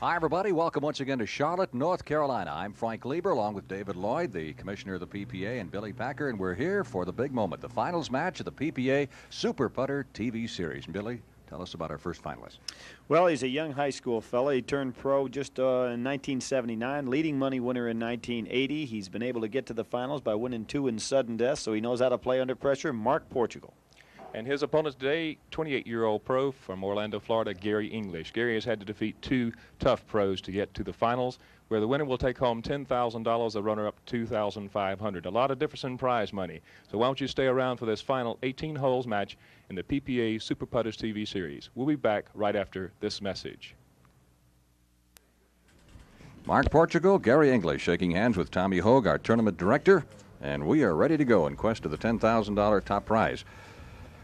Hi, everybody. Welcome once again to Charlotte, North Carolina. I'm Frank Lieber, along with David Lloyd, the commissioner of the PPA, and Billy Packer, and we're here for the big moment, the finals match of the PPA Super Putter TV Series. And Billy, tell us about our first finalist. Well, he's a young high school fella. He turned pro just in 1979, leading money winner in 1980. He's been able to get to the finals by winning 2 in sudden death, so he knows how to play under pressure. Marc Portugal. And his opponent today, 28-year-old pro from Orlando, Florida, Gary English. Gary has had to defeat 2 tough pros to get to the finals, where the winner will take home $10,000, the runner-up $2,500. A lot of difference in prize money. So why don't you stay around for this final 18 holes match in the PPA Super Putters TV series. We'll be back right after this message. Marc Portugal, Gary English shaking hands with Tommy Hogue, our tournament director, and we are ready to go in quest of the $10,000 top prize.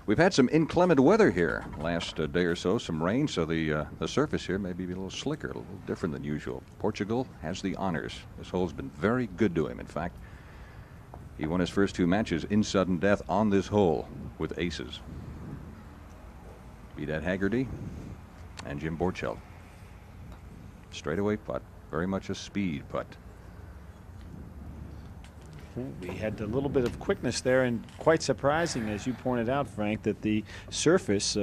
We've had some inclement weather here last day or so, some rain, so the surface here may be a little slicker, a little different than usual. Portugal has the honors. This hole's been very good to him. In fact, he won his first 2 matches in sudden death on this hole with aces. Beat Ed Haggerty and Jim Borchelt. Straightaway putt, very much a speed putt. We had a little bit of quickness there, and quite surprising, as you pointed out, Frank, that the surface,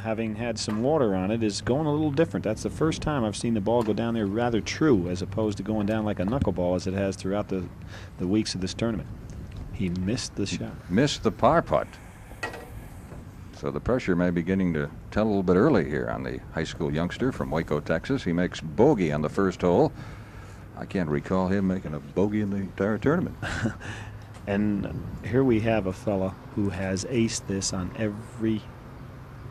having had some water on it, is going a little different. That's the first time I've seen the ball go down there rather true, as opposed to going down like a knuckleball as it has throughout the weeks of this tournament. He missed the shot. Missed the par putt. So the pressure may be beginning to tell a little bit early here on the high school youngster from Waco, Texas. He makes bogey on the first hole. I can't recall him making a bogey in the entire tournament. And here we have a fella who has aced this on every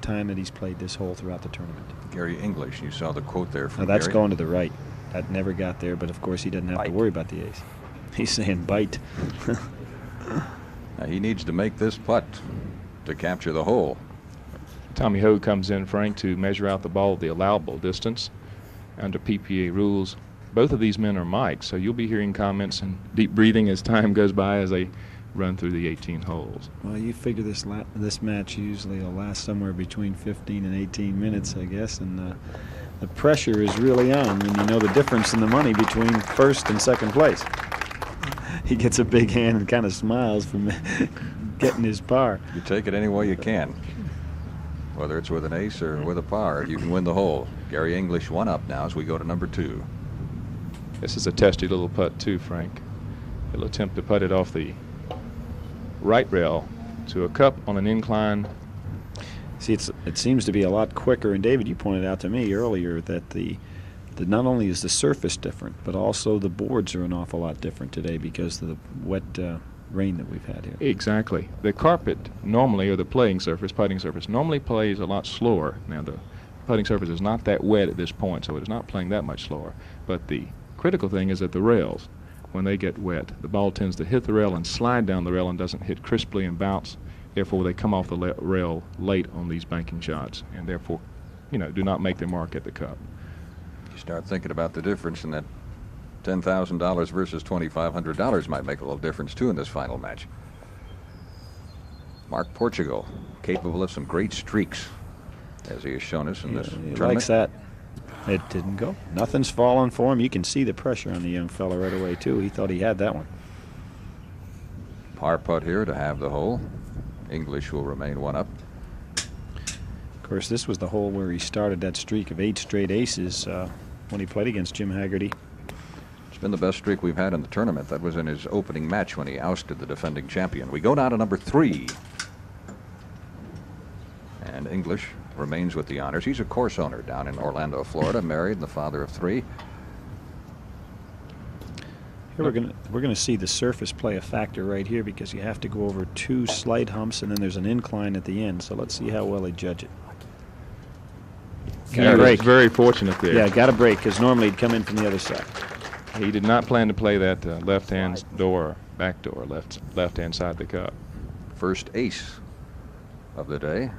time that he's played this hole throughout the tournament. Gary English, you saw the quote there from Now that's Gary. going to the right. That never got there, but of course he doesn't have to worry about the ace. He's saying bite. Now he needs to make this putt to capture the hole. Tommy Hogue comes in, Frank, to measure out the ball at the allowable distance under PPA rules. Both of these men are mics, so you'll be hearing comments and deep breathing as time goes by as they run through the 18 holes. Well, you figure this match usually will last somewhere between 15 and 18 minutes, I guess, and the pressure is really on when you know the difference in the money between first and second place. He gets a big hand and kind of smiles from getting his par. You take it any way you can. Whether it's with an ace or with a par, you can win the hole. Gary English 1 up now as we go to number 2. This is a testy little putt too, Frank. He'll attempt to putt it off the right rail to a cup on an incline. See, it seems to be a lot quicker. And David, you pointed out to me earlier that not only is the surface different, but also the boards are an awful lot different today because of the wet rain that we've had here. Exactly. The carpet normally, or the putting surface, normally plays a lot slower. Now the putting surface is not that wet at this point, so it is not playing that much slower. But the critical thing is that the rails, when they get wet, the ball tends to hit the rail and slide down the rail and doesn't hit crisply and bounce. Therefore, they come off the rail late on these banking shots, and therefore, do not make their mark at the cup. You start thinking about the difference, and that $10,000 versus $2,500 might make a little difference too in this final match. Marc Portugal, capable of some great streaks, as he has shown us in this tournament. He likes that. It didn't go. Nothing's falling for him. You can see the pressure on the young fella right away, too. He thought he had that one. Par putt here to have the hole. English will remain 1 up. Of course, this was the hole where he started that streak of 8 straight aces when he played against Jim Haggerty. It's been the best streak we've had in the tournament. That was in his opening match when he ousted the defending champion. We go now to number 3. And English remains with the honors. He's a course owner down in Orlando, Florida, married and the father of 3. Here we're gonna see the surface play a factor right here because you have to go over 2 slight humps and then there's an incline at the end. So let's see how well they judge it. Gary was very fortunate there. Yeah, got a break because normally he'd come in from the other side. He did not plan to play that left-hand door, back door, left-hand side of the cup. First ace of the day.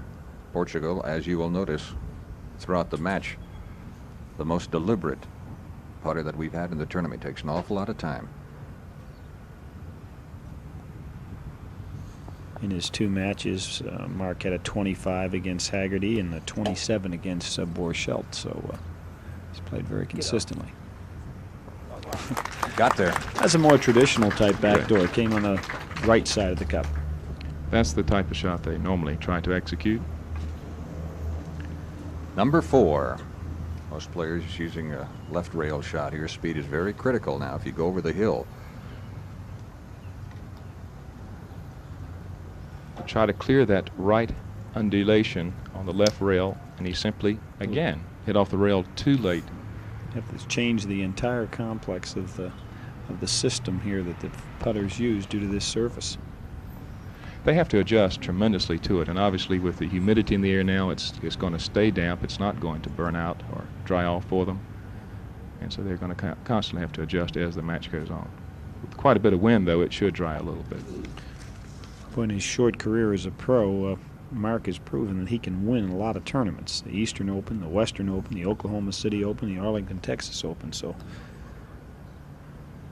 Portugal, as you will notice throughout the match, the most deliberate putter that we've had in the tournament. Takes an awful lot of time. In his 2 matches, Marc had a 25 against Haggerty and a 27 against Borchelt. So He's played very consistently. Got there. That's a more traditional type backdoor. It came on the right side of the cup. That's the type of shot they normally try to execute. Number 4. Most players using a left rail shot here. Speed is very critical now if you go over the hill. Try to clear that right undulation on the left rail, and he simply, again, hit off the rail too late. You have to change the entire complex of the system here that the putters use due to this surface. They have to adjust tremendously to it, and obviously with the humidity in the air now, it's going to stay damp. It's not going to burn out or dry off for them, and so they're going to constantly have to adjust as the match goes on. With quite a bit of wind, though, it should dry a little bit. In his short career as a pro, Mark has proven that he can win a lot of tournaments. The Eastern Open, the Western Open, the Oklahoma City Open, the Arlington, Texas Open. So,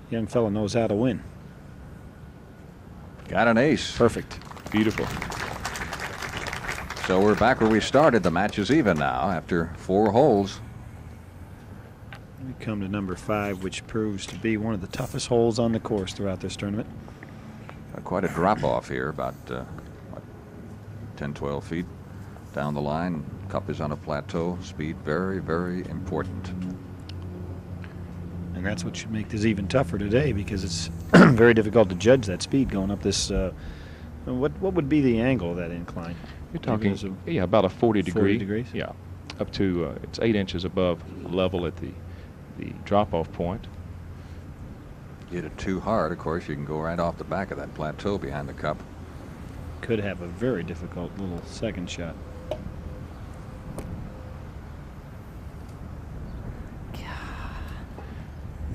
young fella knows how to win. Got an ace. Perfect. Beautiful. So we're back where we started. The match is even now after 4 holes. We come to number 5, which proves to be one of the toughest holes on the course throughout this tournament. Quite a drop off here, about 10, 12 feet down the line. Cup is on a plateau. Speed very, very important. And that's what should make this even tougher today, because it's very difficult to judge that speed going up this. What would be the angle of that incline? You're talking, yeah, about a 40 degree. 40 degrees? Yeah, up to it's 8 inches above level at the drop-off point. Hit it too hard, of course, you can go right off the back of that plateau behind the cup. Could have a very difficult little second shot.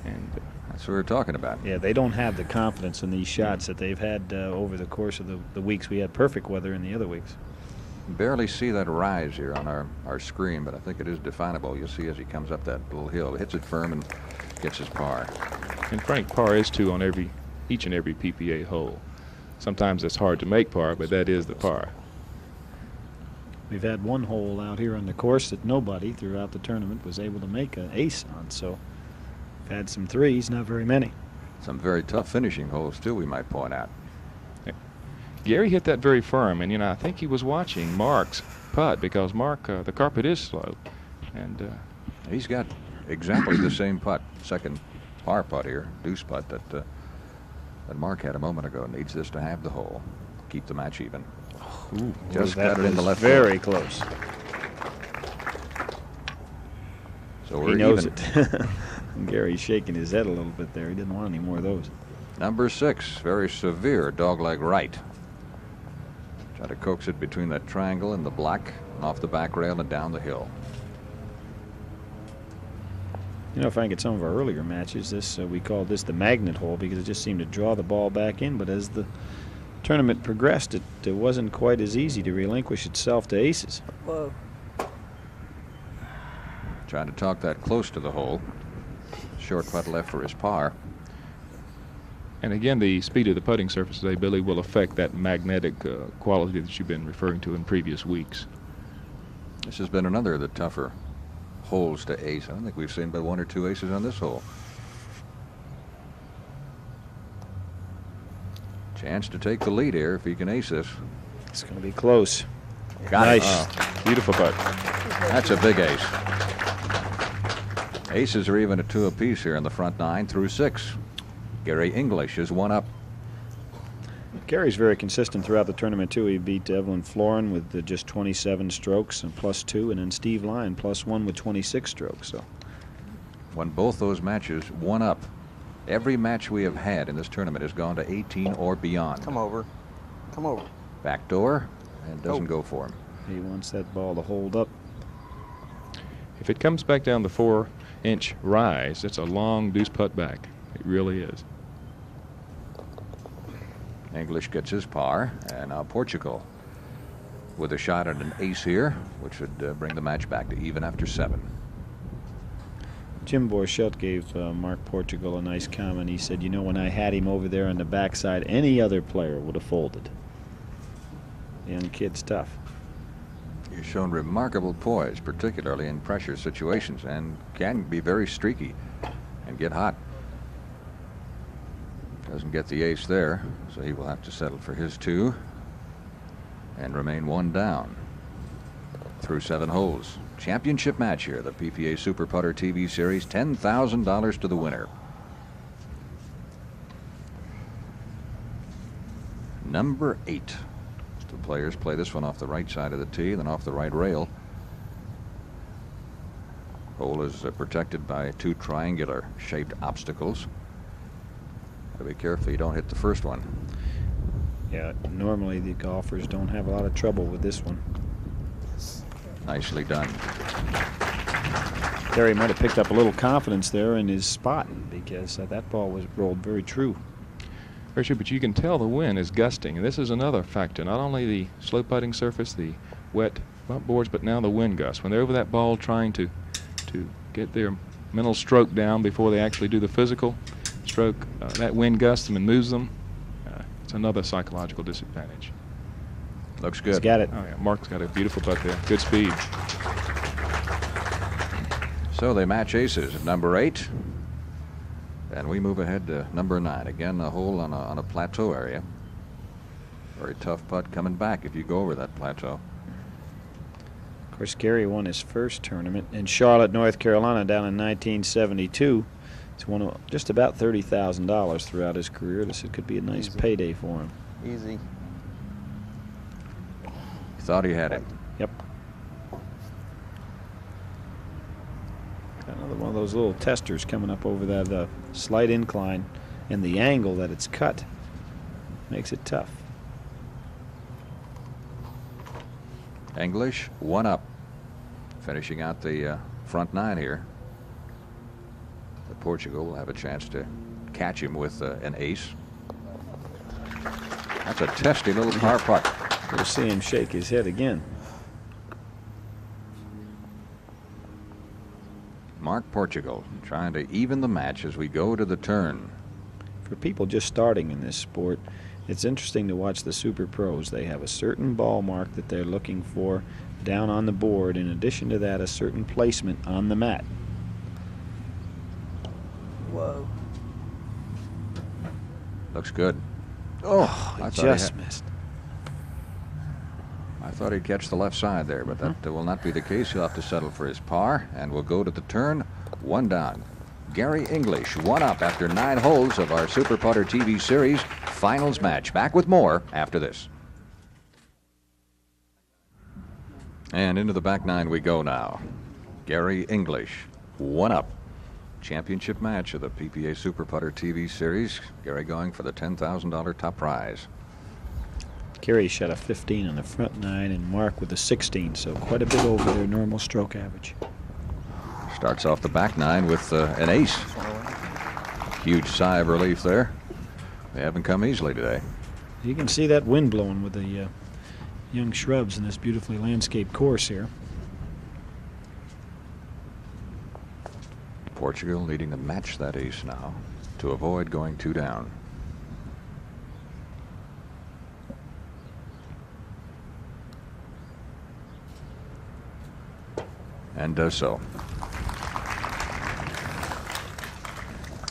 And that's what we're talking about. Yeah, they don't have the confidence in these shots that they've had over the course of the weeks we had perfect weather in the other weeks. Barely see that rise here on our screen, but I think it is definable. You'll see as he comes up that little hill, hits it firm and gets his par. And Frank, par is 2 on each and every PPA hole. Sometimes it's hard to make par, but that is the par. We've had one hole out here on the course that nobody throughout the tournament was able to make an ace on, so we've had some 3s, not very many. Some very tough finishing holes, too, we might point out. Gary hit that very firm, and, I think he was watching Mark's putt, because Mark, the carpet is slow. And he's got exactly the same putt, second par putt here, deuce putt that Mark had a moment ago. Needs this to have the hole, keep the match even. Ooh, just got it in the left. Very close. So we're he knows even. It. Gary's shaking his head a little bit there. He didn't want any more of those. Number 6, very severe dogleg right. Try to coax it between that triangle and the black, and off the back rail and down the hill. Frank, at some of our earlier matches, we called this the magnet hole because it just seemed to draw the ball back in. But as the tournament progressed, it wasn't quite as easy to relinquish itself to aces. Whoa. Trying to talk that close to the hole. Short putt left for his par. And again, the speed of the putting surface today, Billy, will affect that magnetic quality that you've been referring to in previous weeks. This has been another of the tougher holes to ace. I don't think we've seen but 1 or 2 aces on this hole. Chance to take the lead here if he can ace this. It's going to be close. Got nice. it. Beautiful putt. That's a big ace. Aces are even at 2 apiece here in the front 9 through 6. Gary English is 1 up. Gary's very consistent throughout the tournament, too. He beat Evelyn Florin with just 27 strokes and +2, and then Steve Lyon +1 with 26 strokes. So, won both those matches 1 up. Every match we have had in this tournament has gone to 18 or beyond. Come over. Come over. Backdoor, and doesn't go for him. He wants that ball to hold up. If it comes back down the 4-inch rise, it's a long deuce putt back. It really is. English gets his par, and now Portugal with a shot at an ace here, which would bring the match back to even after 7. Jim Borchelt gave Mark Portugal a nice comment. He said, when I had him over there on the backside, any other player would have folded. The young kid's tough. He's shown remarkable poise, particularly in pressure situations, and can be very streaky and get hot. Doesn't get the ace there, so he will have to settle for his 2 and remain 1 down through 7 holes. Championship match here, the PPA Super Putter TV Series, $10,000 to the winner. Number 8. The players play this one off the right side of the tee, then off the right rail. Hole is protected by 2 triangular shaped obstacles. Gotta be careful you don't hit the first one. Yeah, normally the golfers don't have a lot of trouble with this one. Nicely done. Gary might have picked up a little confidence there in his spot, because that ball was rolled very true. Very true, but you can tell the wind is gusting, and this is another factor. Not only the slow putting surface, the wet bump boards, but now the wind gusts. When they're over that ball trying to get their mental stroke down before they actually do the physical stroke, that wind gusts them and moves them. It's another psychological disadvantage. Looks good. He's got it. Oh yeah, Mark's got a beautiful putt there. Good speed. So they match aces at number 8. And we move ahead to number 9. Again, a hole on a plateau area. Very tough putt coming back if you go over that plateau. Of course, Gary won his first tournament in Charlotte, North Carolina, down in 1972. He's won just about $30,000 throughout his career. This could be a nice payday for him. Easy. Thought he had it. Yep. Another one of those little testers coming up over that slight incline, and the angle that it's cut makes it tough. English 1 up, finishing out the front 9 here. The Portugal will have a chance to catch him with an ace. That's a testy little par putt. We'll see him shake his head again. Mark Portugal trying to even the match as we go to the turn. For people just starting in this sport, it's interesting to watch the super pros. They have a certain ball mark that they're looking for down on the board. In addition to that, a certain placement on the mat. Whoa. Looks good. Oh, he just missed. I thought he'd catch the left side there, but that will not be the case. He'll have to settle for his par, and we'll go to the turn. 1 down. Gary English 1 up after 9 holes of our Super Putter TV Series finals match. Back with more after this. And into the back 9 we go now. Gary English 1 up. Championship match of the PPA Super Putter TV Series. Gary going for the $10,000 top prize. Gary shot a 15 on the front 9, and Mark with a 16, so quite a bit over their normal stroke average. Starts off the back 9 with an ace. Huge sigh of relief there. They haven't come easily today. You can see that wind blowing with the young shrubs in this beautifully landscaped course here. Portugal needing to match that ace now to avoid going 2 down. And does so.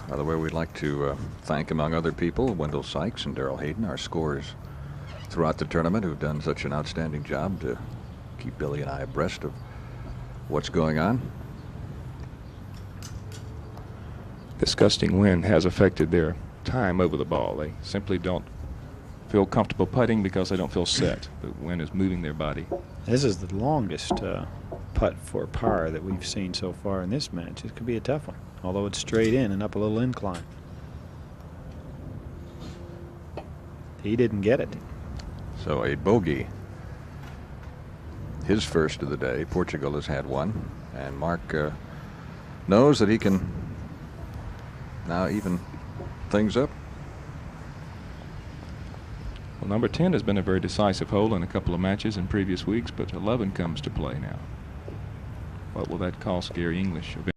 By the way, we'd like to thank, among other people, Wendell Sykes and Darrell Hayden, our scorers throughout the tournament, who've done such an outstanding job to keep Billy and I abreast of what's going on. This gusting wind has affected their time over the ball. They simply don't feel comfortable putting because they don't feel set. The wind is moving their body. This is the longest putt for par that we've seen so far in this match. It could be a tough one, although it's straight in and up a little incline. He didn't get it. So a bogey. His first of the day. Portugal has had one. And Mark knows that he can now even things up. Well, number 10 has been a very decisive hole in a couple of matches in previous weeks, but 11 comes to play now. What will that cost Gary English eventually?